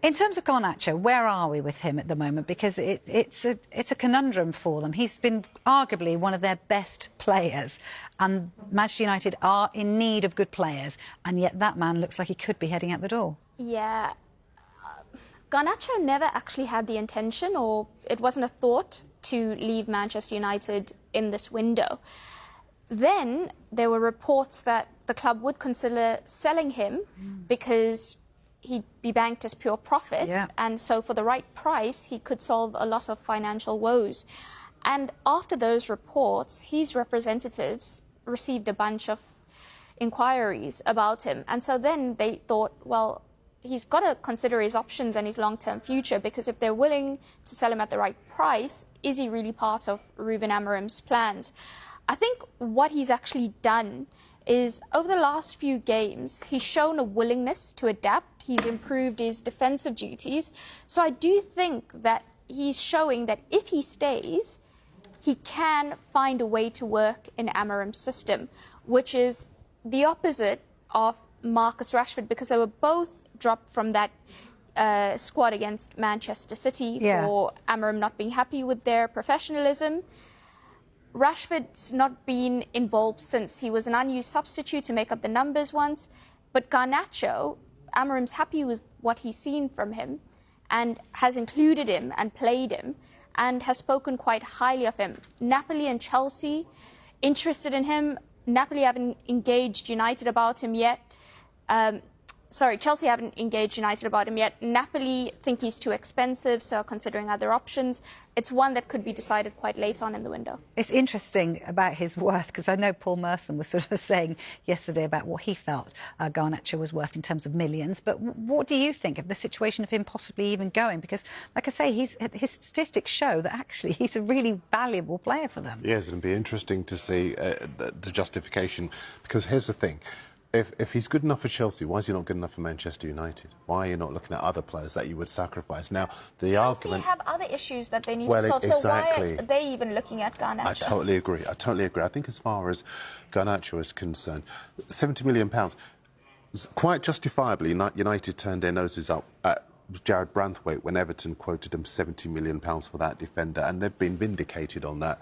In terms of Garnacho, where are we with him at the moment? Because it's a conundrum for them. He's been arguably one of their best players, and Manchester United are in need of good players, and yet that man looks like he could be heading out the door. Yeah. Garnacho never actually had the intention, or it wasn't a thought, to leave Manchester United in this window. Then there were reports that the club would consider selling him because he'd be banked as pure profit. Yeah. And so for the right price, he could solve a lot of financial woes. And after those reports, his representatives received a bunch of inquiries about him. And so then they thought, well, he's got to consider his options and his long-term future, because if they're willing to sell him at the right price, is he really part of Ruben Amorim's plans? I think what he's actually done is, over the last few games, he's shown a willingness to adapt. He's improved his defensive duties. So I do think that he's showing that if he stays, he can find a way to work in Amorim's system, which is the opposite of Marcus Rashford, because they were both dropped from that squad against Manchester City for Amorim not being happy with their professionalism. Rashford's not been involved since. He was an unused substitute to make up the numbers once. But Garnacho, Amorim's happy with what he's seen from him and has included him and played him and has spoken quite highly of him. Napoli and Chelsea interested in him. Napoli haven't engaged United about him yet. Chelsea haven't engaged United about him yet. Napoli think he's too expensive, so are considering other options. It's one that could be decided quite late on in the window. It's interesting about his worth, because I know Paul Merson was sort of saying yesterday about what he felt Garnacho was worth in terms of millions. But what do you think of the situation of him possibly even going? Because, like I say, his statistics show that actually he's a really valuable player for them. Yes, it'd be interesting to see the justification, because here's the thing. If he's good enough for Chelsea, why is he not good enough for Manchester United? Why are you not looking at other players that you would sacrifice? Now, the Chelsea argument... have other issues that they need to solve, exactly. so why are they even looking at Garnacho? I totally agree. I think as far as Garnacho is concerned, £70 million, quite justifiably, United turned their noses up at Jared Branthwaite when Everton quoted him £70 million for that defender, and they've been vindicated on that.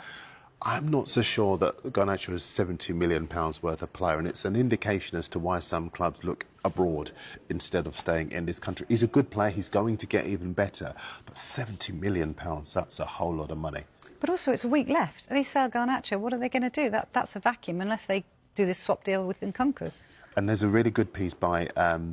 I'm not so sure that Garnacho is £70 million worth of player, and it's an indication as to why some clubs look abroad instead of staying in this country. He's a good player, he's going to get even better, but £70 million, that's a whole lot of money. But also, it's a week left. They sell Garnacho, what are they going to do? That's a vacuum, unless they do this swap deal with Nkunku. And there's a really good piece by, I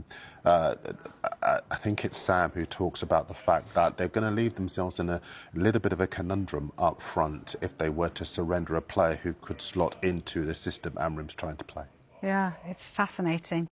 think it's Sam, who talks about the fact that they're going to leave themselves in a little bit of a conundrum up front if they were to surrender a player who could slot into the system Amorim's trying to play. Yeah, it's fascinating.